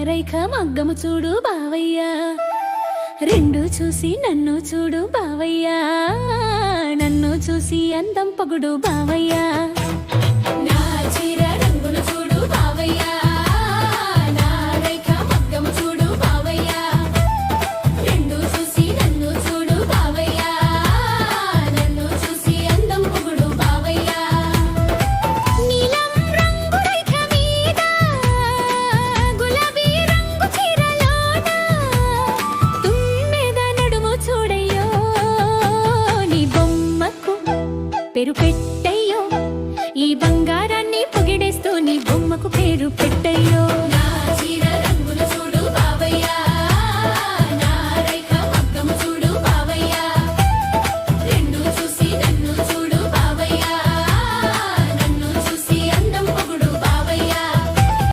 రేఖ మగ్గము చూడు బావయ్యా, రెండు చూసి నన్ను చూడు బావయ్యా, నన్ను చూసి అందం పొగుడు బావయ్యా. నా చీర రంగులు చూడు బావయ్యా, నా రేఖ మగ్గము చూడు బావయ్యా, రెండు చూసి నన్ను చూడు బావయ్యా, నన్ను చూసి అందం పొగుడు బావయ్యా. నీలం రంగు రేఖ మీద గులాబీ రంగు చీరలోన తుమ్మెద నడుము చూడయ్యో, నీ బొమ్మకు పేరు పెట్టయ్యో, ఈ బంగారాన్ని పొగిడేస్తూ నీ బొమ్మకు పేరు పెట్టయ్యో.